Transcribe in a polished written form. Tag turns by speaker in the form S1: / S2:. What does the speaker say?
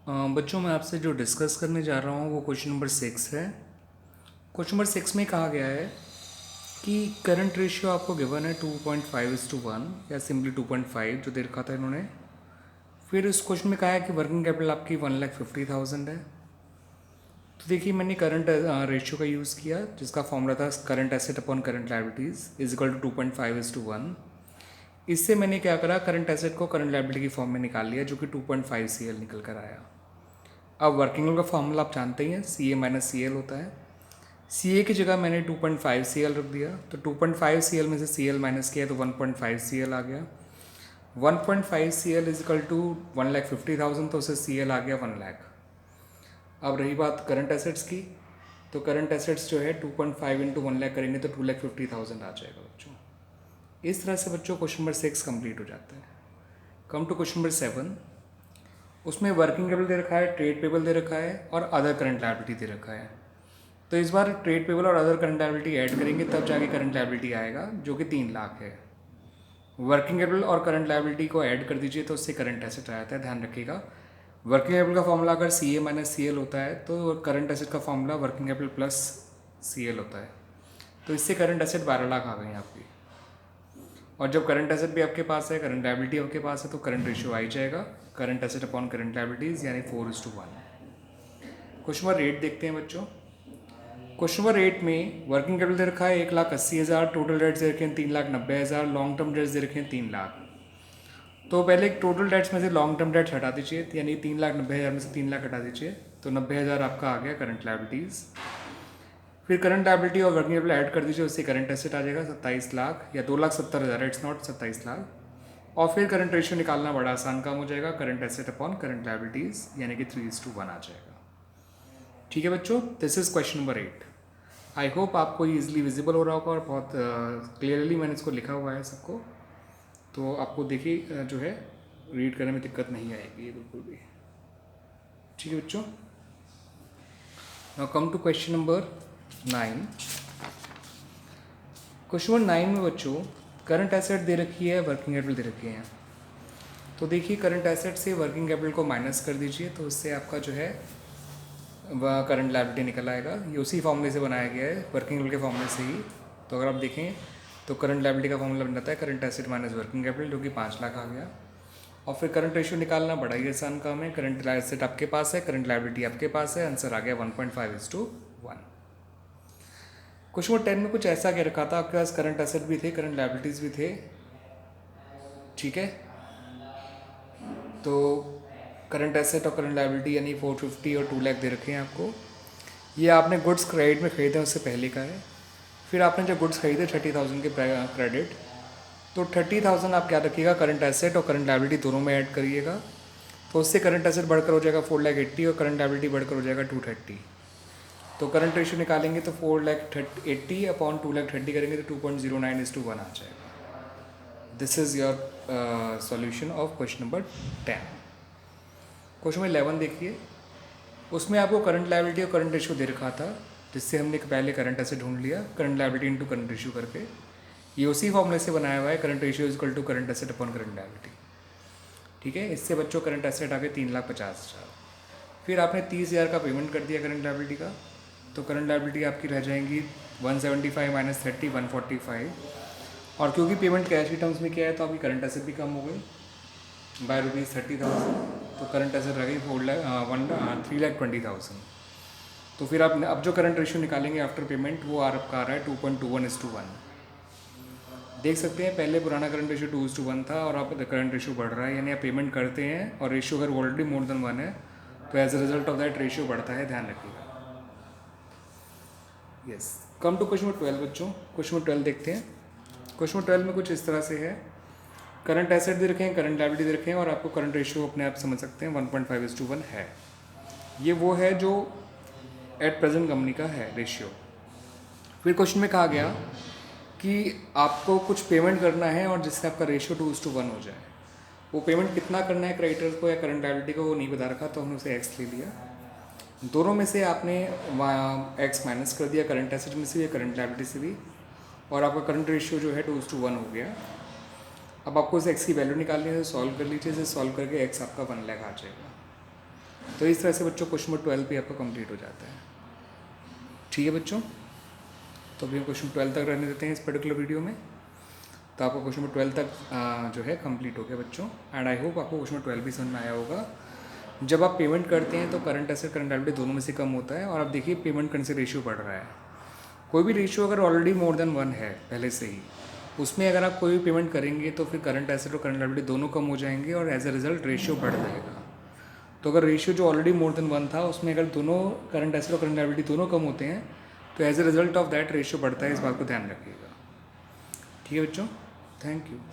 S1: बच्चों मैं आपसे जो डिस्कस करने जा रहा हूँ वो क्वेश्चन नंबर 6 है। क्वेश्चन नंबर 6 में कहा गया है कि करंट रेशियो आपको गिवन है 2.5:1 या सिंपली 2.5 जो दे रखा था इन्होंने। फिर इस क्वेश्चन में कहा है कि वर्किंग कैपिटल आपकी 1,50,000 है। तो देखिए मैंने करंट रेशियो का यूज़ किया जिसका फॉर्मूला था current asset upon current liabilities is equal to 2.5:1। इससे मैंने क्या करा, करंट एसेट को करंट लायबिलिटी की फॉर्म में निकाल लिया जो कि 2.5 CL निकल कर आया। अब वर्किंग कैपिटल का फॉर्मूला आप जानते ही हैं, CA माइनस CL होता है। CA की जगह मैंने 2.5 CL रख दिया, तो 2.5 CL में से CL माइनस किया तो 1.5 CL आ गया। 1.5 CL इज इक्वल टू 1,50,000, तो उससे CL आ गया 1 लाख। अब रही बात करंट एसेट्स की, तो करंट एसेट्स जो है 2.5 इंटू 1 लाख करेंगे तो 2,50,000 आ जाएगा बच्चों। इस तरह से बच्चों क्वेश्चन नंबर 6 कंप्लीट हो जाता है। Come to question number 7। उसमें वर्किंग कैपिटल दे रखा है, ट्रेड पेबल दे रखा है और अदर करंट लायबिलिटी दे रखा है। तो इस बार ट्रेड पेबल और अदर करंट लायबिलिटी ऐड करेंगे तब जाके करंट लायबिलिटी आएगा जो कि 3 लाख है। वर्किंग कैपिटल और करंट लायबिलिटी को ऐड कर दीजिए तो उससे करंट एसेट आ जाता है, ध्यान रखिएगा। वर्किंग कैपिटल का फॉर्मूला अगर CA माइनस CL होता है तो करंट एसेट का formula working capital plus CL होता है। तो इससे करंट एसेट 12 लाख आ गए हैं आपकी। और जब करंट एसेट भी आपके पास है, करंट लायबिलिटी आपके पास है, तो करंट रेशियो आ ही जाएगा, current asset upon current liabilities यानी 4:1। क्वेश्चन नंबर 8 देखते हैं बच्चों। क्वेश्चन नंबर 8 में वर्किंग कैपिटल दे रखा है 1,80,000, टोटल डेट्स दे रखे हैं 3,90,000, लॉन्ग टर्म डेट्स दे रखे हैं 3 लाख। तो पहले टोटल डेट्स में से लॉन्ग टर्म डेट्स हटा दीजिए, यानी 3,90,000 में से 3 लाख हटा दीजिए तो 90,000 आपका आ गया करंट लायबिलिटीज़। फिर करंट लायबिलिटी और वर्किंग कैपिटल ऐड कर दीजिए, उससे करंट एसेट आ जाएगा 27 लाख या 2,70,000, इट्स नॉट 27 लाख। और फिर करंट रेशियो निकालना बड़ा आसान काम हो जाएगा, current asset upon current liabilities यानी कि 3:1 आ जाएगा। ठीक है बच्चों, this is question number 8। I hope आपको ईजिली विजिबल हो रहा होगा और बहुत क्लियरली मैंने इसको लिखा हुआ है सबको, तो आपको देखिए जो है रीड करने में दिक्कत नहीं आएगी बिल्कुल भी। ठीक है बच्चों, now come to question number 9। Question number 9 में बच्चों करंट एसेट दे रखी है, वर्किंग कैपिटल दे रखी है। तो देखिए करंट एसेट से वर्किंग कैपिटल को माइनस कर दीजिए तो उससे आपका जो है वह करंट लायबिलिटी निकल आएगा। ये उसी फॉर्मूले से बनाया गया है, वर्किंग कैपिटल के फॉर्मूले से ही। तो अगर आप देखें तो करंट लायबिलिटी का फॉर्मूला बन जाता है current asset minus working capital जो कि 5 लाख आ गया। और फिर करंट रेशियो निकालना बड़ा ही आसान काम है, करंट एसेट आपके पास है, करंट लायबिलिटी आपके पास है, आंसर आ गया 1.5:1। क्वेश्चन नंबर 10 में कुछ ऐसा कह रखा था, आपके पास करंट एसेट भी थे, करंट लायबिलिटीज़ भी थे। ठीक है, तो करंट एसेट और करंट लायबिलिटी यानी 450 और 2 लाख दे रखे हैं आपको। ये आपने गुड्स क्रेडिट में खरीदे उससे पहले का है। फिर आपने जब गुड्स खरीदे 30,000 के क्रेडिट, तो 30,000 आप क्या रखिएगा, करंट एसेट और करंट लायबिलिटी दोनों में ऐड करिएगा। तो उससे करंट एसेट बढ़कर हो जाएगा 4,80,000 और करंट लायबिलिटी बढ़कर हो जाएगा 230। तो करंट रेशियो निकालेंगे तो 4,80,000 अपॉन 2,30,000 करेंगे तो 2.09:1 आ जाएगा। This is your solution of question number 10। Question number 11 देखिए, उसमें आपको करंट लायबिलिटी और करंट रेशियो दे रखा था, जिससे हमने पहले करंट एसेट ढूंढ लिया current liability into current ratio करके। ये उसी फॉर्मूले से बनाया हुआ है, current ratio is equal to current asset upon current liability. ठीक है, इससे बच्चों करंट एसेट आ गए 3,50,000। फिर आपने 30,000 का पेमेंट कर दिया करंट लायबिलिटी का, तो करंट लायबिलिटी आपकी रह जाएंगी 175 माइनस 30 145। और क्योंकि पेमेंट कैश की टर्म्स में किया है तो आपकी करंट एसेट भी कम हो गई बाय ₹30,000। तो करंट एसेट रह गई 3,20,000। तो फिर आप अब जो करंट रेशियो निकालेंगे आफ्टर पेमेंट वो आपका आ रहा है 2.21:1। देख सकते हैं पहले पुराना करंट रेशियो 2:1 था और आप करंट रेशियो बढ़ रहा है, यानी आप पेमेंट करते हैं और रेशियो अगर ऑलरेडी मोर देन 1 है तो as a result of that ratio बढ़ता है, ध्यान रखिएगा। Yes, come to question number 12 बच्चों। क्वेश्चन नंबर 12 देखते हैं। क्वेश्चन नंबर 12 में कुछ इस तरह से है, करंट एसेट दे रखे हैं, करंट लायबिलिटी दे रखे हैं और आपको करंट रेशियो अपने आप समझ सकते हैं 1.5:1 है। ये वो है जो एट प्रेजेंट कंपनी का है रेशियो। फिर क्वेश्चन में कहा गया कि आपको कुछ पेमेंट करना है और जिससे आपका रेशियो 2:1 हो जाए। वो पेमेंट कितना करना है क्रेडिटर्स को या करंट लायबिलिटी को वो नहीं बता रखा, तो हमने उसे एक्स ले लिया। दोनों में से आपने एक्स माइनस कर दिया, करंट एसेट में से भी करंट लायबिलिटी से भी, और आपका करंट रेशियो जो है 2:1 हो गया। अब आपको इस एक्स की वैल्यू निकालनी है, तो सॉल्व कर लीजिए। इसे सॉल्व करके एक्स आपका 1 लाख आ जाएगा। तो इस तरह से बच्चों क्वेश्चन नंबर 12 भी आपका कंप्लीट हो जाता है। ठीक है बच्चों, तो अभी हम क्वेश्चन 12 तक रहने देते हैं इस पर्टिकुलर वीडियो में। तो आपका क्वेश्चन नंबर 12 तक जो है कंप्लीट हो गया बच्चों। एंड आई होप आपको क्वेश्चन नंबर 12 भी समझ में आया होगा। जब आप पेमेंट करते हैं तो करंट एसेट करंट लायबिलिटी दोनों में से कम होता है, और आप देखिए पेमेंट करने से रेशियो बढ़ रहा है। कोई भी रेशियो अगर ऑलरेडी मोर देन 1 है पहले से ही, उसमें अगर आप कोई भी पेमेंट करेंगे तो फिर करंट एसेट और करंट लायबिलिटी दोनों कम हो जाएंगे और एज अ रिजल्ट रेशियो बढ़ जाएगा। तो अगर रेशियो जो ऑलरेडी मोर देन 1 था उसमें अगर दोनों करंट एसेट और करंट लायबिलिटी दोनों कम होते हैं तो as a result of that ratio बढ़ता है। इस बात को ध्यान रखिएगा। ठीक है बच्चों, थैंक यू।